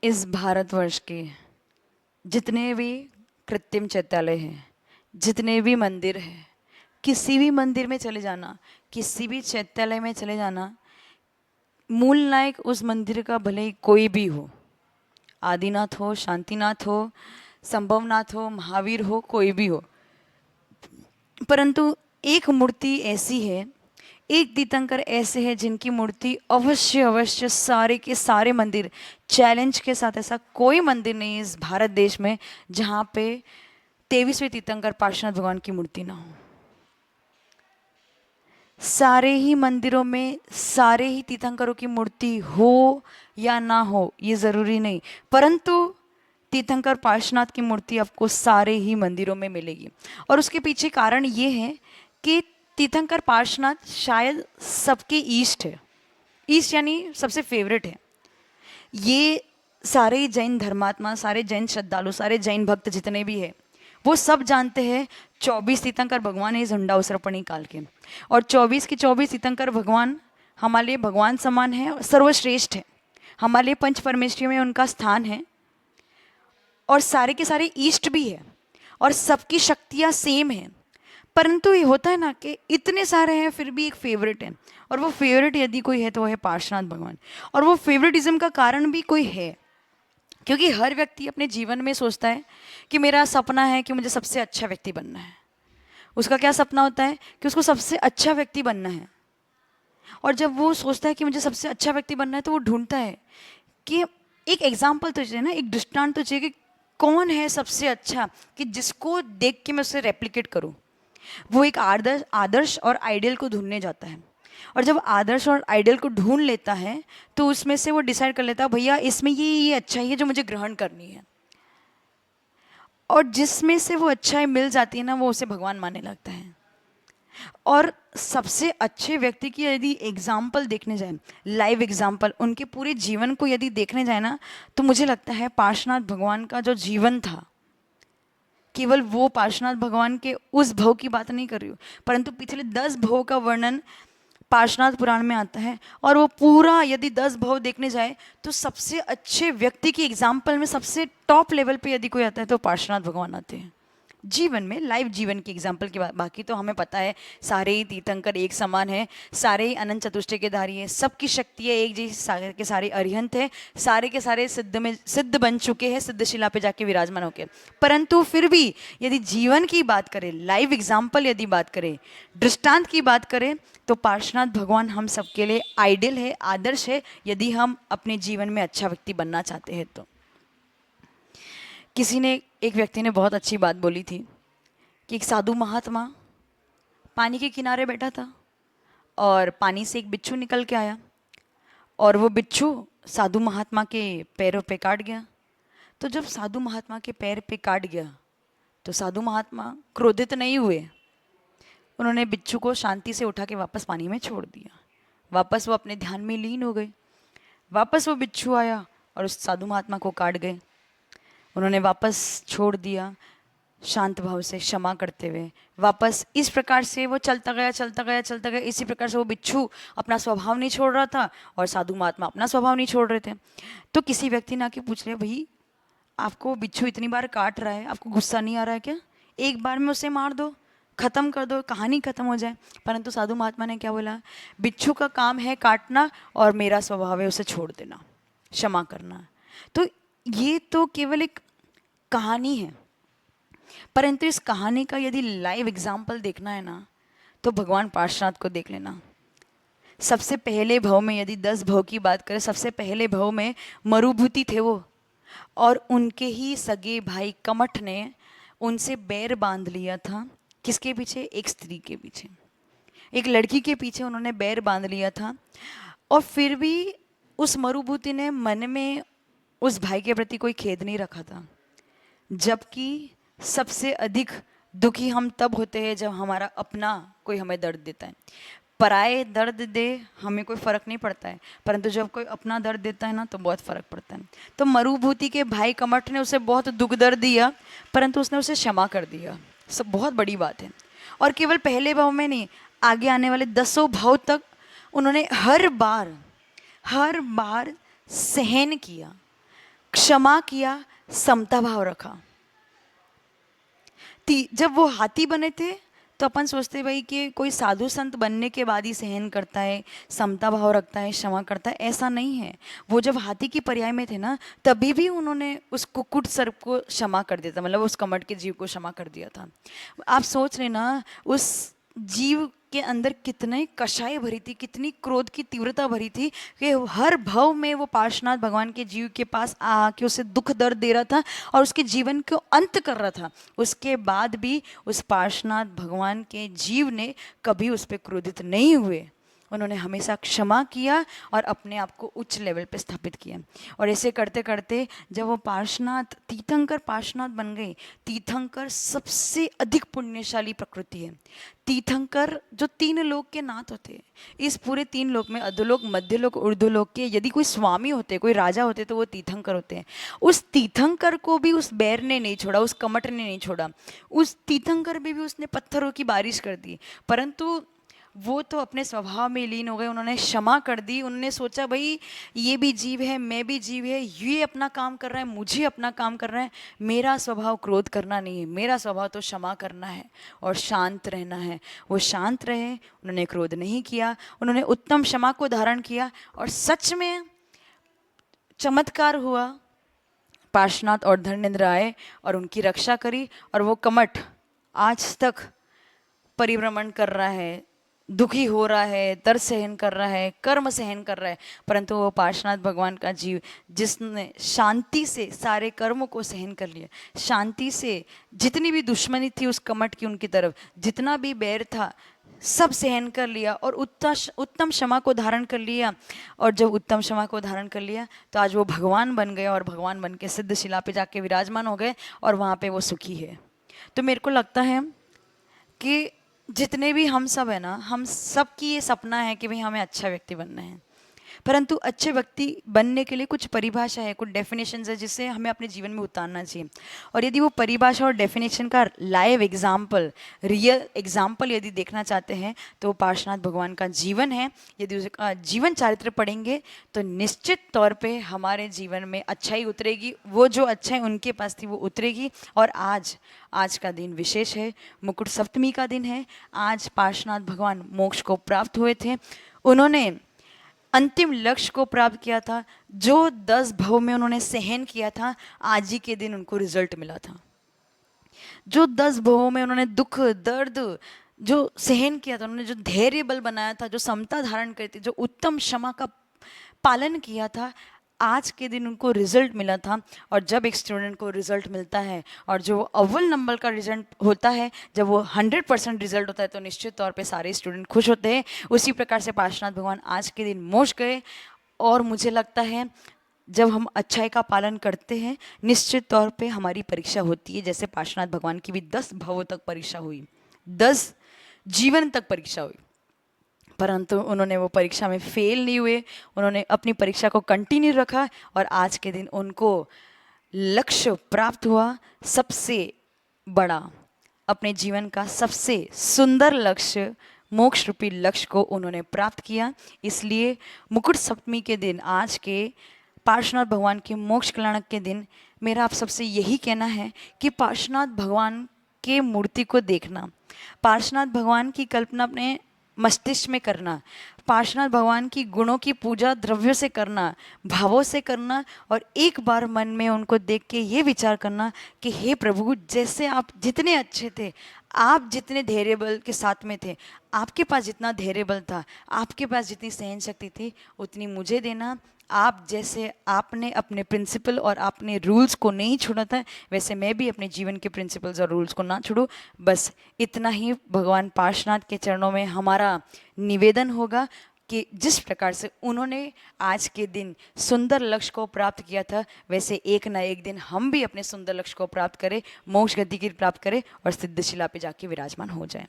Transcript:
इस भारतवर्ष के जितने भी कृत्रिम चैत्यालय हैं, जितने भी मंदिर हैं, किसी भी मंदिर में चले जाना, किसी भी चैत्यालय में चले जाना, मूल नायक उस मंदिर का भले ही कोई भी हो, आदिनाथ हो, शांतिनाथ हो, संभवनाथ हो, महावीर हो, कोई भी हो, परंतु एक मूर्ति ऐसी है, एक तीर्थंकर ऐसे हैं जिनकी मूर्ति अवश्य अवश्य सारे के सारे मंदिर चैलेंज के साथ, ऐसा कोई मंदिर नहीं है इस भारत देश में जहाँ पे 23वें तीर्थंकर पार्श्वनाथ भगवान की मूर्ति ना हो। सारे ही मंदिरों में सारे ही तीर्थंकरों की मूर्ति हो या ना हो ये ज़रूरी नहीं, परंतु तीर्थंकर पार्श्वनाथ की मूर्ति आपको सारे ही मंदिरों में मिलेगी। और उसके पीछे कारण ये है कि तीर्थंकर पार्श्वनाथ शायद सबके ईष्ट है, ईष्ट यानी सबसे फेवरेट है। ये सारे जैन धर्मात्मा, सारे जैन श्रद्धालु, सारे जैन भक्त जितने भी हैं, वो सब जानते हैं 24 तीर्थंकर भगवान है इस हुंडाउसरपणी काल के, और 24 के 24 तीर्थंकर भगवान हमारे लिए भगवान समान है और सर्वश्रेष्ठ है, हमारे लिए पंच परमेश्वरियों में उनका स्थान है, और सारे के सारे ईष्ट भी है, और सबकी शक्तियाँ सेम हैं। परंतु ये होता है ना कि इतने सारे हैं फिर भी एक फेवरेट है, और वो फेवरेट यदि कोई है तो वो है पार्श्वनाथ भगवान। और वो फेवरेटिज्म का कारण भी कोई है, क्योंकि हर व्यक्ति अपने जीवन में सोचता है कि मेरा सपना है कि मुझे सबसे अच्छा व्यक्ति बनना है। उसका क्या सपना होता है कि उसको सबसे अच्छा व्यक्ति बनना है, और जब वो सोचता है कि मुझे सबसे अच्छा व्यक्ति बनना है तो वो ढूंढता है कि एक एग्जाम्पल तो चाहिए ना, एक दृष्टांत तो चाहिए कि कौन है सबसे अच्छा, कि जिसको देख के मैं उससे रेप्लिकेट करूं। वो एक आदर्श आदर्श और आइडियल को ढूंढने जाता है, और जब आदर्श और आइडियल को ढूंढ लेता है तो उसमें से वो डिसाइड कर लेता है भैया इसमें ये अच्छाई है जो मुझे ग्रहण करनी है, और जिसमें से वो अच्छाई मिल जाती है ना वो उसे भगवान मानने लगता है। और सबसे अच्छे व्यक्ति की यदि एग्जाम्पल देखने जाए, लाइव एग्जाम्पल उनके पूरे जीवन को यदि देखने जाए ना, तो मुझे लगता है पार्श्वनाथ भगवान का जो जीवन था, केवल वो पार्श्वनाथ भगवान के उस भव की बात नहीं कर रही हूँ, परंतु पिछले 10 भव का वर्णन पार्श्वनाथ पुराण में आता है, और वो पूरा यदि 10 भव देखने जाए तो सबसे अच्छे व्यक्ति की एग्जाम्पल में सबसे टॉप लेवल पे यदि कोई आता है तो पार्श्वनाथ भगवान आते हैं जीवन में, लाइव जीवन की एग्जाम्पल की बात। बाकी तो हमें पता है सारे ही तीर्थंकर एक समान है, सारे ही अनंत चतुष्टय के धारी है, सबकी शक्ति है एक जैसी, सारे के सारे अरिहंत है, सारे के सारे सिद्ध में सिद्ध बन चुके हैं, सिद्धशिला पे जाके विराजमान होके। परंतु फिर भी यदि जीवन की बात करें, लाइव एग्जाम्पल यदि बात करें, दृष्टांत की बात करें, तो पार्श्वनाथ भगवान हम सबके लिए आइडियल है, आदर्श है, यदि हम अपने जीवन में अच्छा व्यक्ति बनना चाहते हैं तो। किसी ने, एक व्यक्ति ने बहुत अच्छी बात बोली थी कि एक साधु महात्मा पानी के किनारे बैठा था, और पानी से एक बिच्छू निकल के आया, और वो बिच्छू साधु महात्मा के पैरों पे काट गया। तो जब साधु महात्मा के पैर पे काट गया तो साधु महात्मा क्रोधित नहीं हुए, उन्होंने बिच्छू को शांति से उठा के वापस पानी में छोड़ दिया। वापस वो अपने ध्यान में लीन हो गए। वापस वो बिच्छू आया और उस साधु महात्मा को काट गए, उन्होंने वापस छोड़ दिया, शांत भाव से क्षमा करते हुए वापस। इस प्रकार से वो चलता गया चलता गया चलता गया। इसी प्रकार से वो बिच्छू अपना स्वभाव नहीं छोड़ रहा था और साधु महात्मा अपना स्वभाव नहीं छोड़ रहे थे। तो किसी व्यक्ति ने आके पूछ लिया, भाई आपको बिच्छू इतनी बार काट रहा है, आपको गुस्सा नहीं आ रहा है क्या? एक बार में उसे मार दो, खत्म कर दो, कहानी खत्म हो जाए। परंतु साधु महात्मा ने क्या बोला, बिच्छू का काम है काटना और मेरा स्वभाव है उसे छोड़ देना, क्षमा करना। तो ये तो केवल एक कहानी है, परंतु इस कहानी का यदि लाइव एग्जाम्पल देखना है ना, तो भगवान पार्श्वनाथ को देख लेना। सबसे पहले भव में यदि 10 भव की बात करें, सबसे पहले भव में मरुभूति थे वो, और उनके ही सगे भाई कमठ ने उनसे बैर बांध लिया था। किसके पीछे? एक स्त्री के पीछे, एक लड़की के पीछे उन्होंने बैर बांध लिया था। और फिर भी उस मरुभूति ने मन में उस भाई के प्रति कोई खेद नहीं रखा था। जबकि सबसे अधिक दुखी हम तब होते हैं जब हमारा अपना कोई हमें दर्द देता है। पराए दर्द दे हमें कोई फ़र्क नहीं पड़ता है, परंतु जब कोई अपना दर्द देता है ना तो बहुत फ़र्क पड़ता है। तो मरुभूति के भाई कमठ ने उसे बहुत दुख दर्द दिया, परंतु उसने उसे क्षमा कर दिया। सब बहुत बड़ी बात है। और केवल पहले भाव में नहीं, आगे आने वाले 10 भाव तक उन्होंने हर बार सहन किया, क्षमा किया, समता भाव रखा। जब वो हाथी बने थे तो अपन सोचते भाई कि कोई साधु संत बनने के बाद ही सहन करता है, समता भाव रखता है, क्षमा करता है, ऐसा नहीं है। वो जब हाथी की पर्याय में थे ना, तभी भी उन्होंने उस कुकुट सर्प को क्षमा कर दिया था, मतलब उस कमट के जीव को क्षमा कर दिया था। आप सोच रहे ना उस जीव के अंदर कितने कषाय भरी थी, कितनी क्रोध की तीव्रता भरी थी कि हर भाव में वो पार्श्वनाथ भगवान के जीव के पास आके उसे दुख दर्द दे रहा था और उसके जीवन को अंत कर रहा था। उसके बाद भी उस पार्श्वनाथ भगवान के जीव ने कभी उस पर क्रोधित नहीं हुए। उन्होंने हमेशा क्षमा किया और अपने आप को उच्च लेवल पे स्थापित किया। और ऐसे करते करते जब वो पार्श्वनाथ तीर्थंकर पार्श्वनाथ बन गए, तीर्थंकर सबसे अधिक पुण्यशाली प्रकृति है। तीर्थंकर जो 3 लोक के नाथ होते हैं, इस पूरे 3 लोक में अधोलोक, मध्यलोक, ऊर्ध्वलोक के यदि कोई स्वामी होते, कोई राजा होते तो वो तीर्थंकर होते हैं। उस तीर्थंकर को भी उस बैर ने नहीं छोड़ा, उस कमट ने नहीं छोड़ा। उस तीर्थंकर भी उसने पत्थरों की बारिश कर दी, परंतु वो तो अपने स्वभाव में लीन हो गए। उन्होंने क्षमा कर दी। उन्होंने सोचा भाई ये भी जीव है, मैं भी जीव है, ये अपना काम कर रहा है, मुझे अपना काम कर रहा है, मेरा स्वभाव क्रोध करना नहीं है, मेरा स्वभाव तो क्षमा करना है और शांत रहना है। वो शांत रहे, उन्होंने क्रोध नहीं किया, उन्होंने उत्तम क्षमा को धारण किया और सच में चमत्कार हुआ। पार्श्वनाथ और धर्मेंद्र आए और उनकी रक्षा करी और वो कमट आज तक परिभ्रमण कर रहा है, दुखी हो रहा है, दर्द सहन कर रहा है, कर्म सहन कर रहा है, परंतु वो पार्श्वनाथ भगवान का जीव जिसने शांति से सारे कर्मों को सहन कर लिया, शांति से जितनी भी दुश्मनी थी उस कमट की उनकी तरफ, जितना भी बैर था सब सहन कर लिया और उत्तम क्षमा को धारण कर लिया। और जब उत्तम क्षमा को धारण कर लिया तो आज वो भगवान बन गए और भगवान बन के सिद्ध शिला पे जाके विराजमान हो गए और वहाँ पे वो सुखी है। तो मेरे को लगता है कि जितने भी हम सब है ना, हम सब की ये सपना है कि भाई हमें अच्छा व्यक्ति बनना है, परंतु अच्छे व्यक्ति बनने के लिए कुछ परिभाषा है, कुछ डेफिनेशंस है जिससे हमें अपने जीवन में उतारना चाहिए। और यदि वो परिभाषा और डेफिनेशन का लाइव एग्जाम्पल, रियल एग्जाम्पल यदि देखना चाहते हैं तो वो पार्श्वनाथ भगवान का जीवन है। यदि उसका जीवन चारित्र पढ़ेंगे तो निश्चित तौर पे हमारे जीवन में अच्छाई उतरेगी, वो जो अच्छाई उनके पास थी वो उतरेगी। और आज का दिन विशेष है, मुकुट सप्तमी का दिन है। आज पार्श्वनाथ भगवान मोक्ष को प्राप्त हुए थे, उन्होंने अंतिम लक्ष्य को प्राप्त किया था। जो 10 भव में उन्होंने सहन किया था, आज ही के दिन उनको रिजल्ट मिला था। जो 10 भवों में उन्होंने दुख दर्द जो सहन किया था, उन्होंने जो धैर्य बल बनाया था, जो समता धारण करी थी, जो उत्तम क्षमा का पालन किया था, आज के दिन उनको रिजल्ट मिला था। और जब एक स्टूडेंट को रिजल्ट मिलता है और जो अव्वल नंबर का रिजल्ट होता है, जब वो 100% रिजल्ट होता है तो निश्चित तौर पे सारे स्टूडेंट खुश होते हैं। उसी प्रकार से पार्श्वनाथ भगवान आज के दिन मोक्ष गए। और मुझे लगता है जब हम अच्छाई का पालन करते हैं निश्चित तौर पे हमारी परीक्षा होती है। जैसे पार्श्वनाथ भगवान की भी 10 भवों तक परीक्षा हुई, 10 जीवन तक परीक्षा हुई, परंतु उन्होंने वो परीक्षा में फेल नहीं हुए। उन्होंने अपनी परीक्षा को कंटिन्यू रखा और आज के दिन उनको लक्ष्य प्राप्त हुआ। सबसे बड़ा, अपने जीवन का सबसे सुंदर लक्ष्य, मोक्ष रूपी लक्ष्य को उन्होंने प्राप्त किया। इसलिए मुकुट सप्तमी के दिन, आज के पार्श्वनाथ भगवान के मोक्ष कल्याणक के दिन, मेरा आप सबसे यही कहना है कि पार्श्वनाथ भगवान के मूर्ति को देखना, पार्श्वनाथ भगवान की कल्पना अपने मस्तिष्क में करना, पार्श्वनाथ भगवान की गुणों की पूजा द्रव्यों से करना, भावों से करना, और एक बार मन में उनको देख के ये विचार करना कि हे प्रभु, जैसे आप जितने अच्छे थे, आप जितने धैर्य बल के साथ में थे, आपके पास जितना धैर्य बल था, आपके पास जितनी सहन शक्ति थी, उतनी मुझे देना। आप जैसे आपने अपने प्रिंसिपल और अपने रूल्स को नहीं छोड़ा था, वैसे मैं भी अपने जीवन के प्रिंसिपल्स और रूल्स को ना छोड़ूं। बस इतना ही भगवान पार्श्वनाथ के चरणों में हमारा निवेदन होगा कि जिस प्रकार से उन्होंने आज के दिन सुंदर लक्ष्य को प्राप्त किया था, वैसे एक ना एक दिन हम भी अपने सुंदर लक्ष्य को प्राप्त करें, मोक्ष गति की प्राप्त करें और सिद्धशिला पे जाके विराजमान हो जाएं।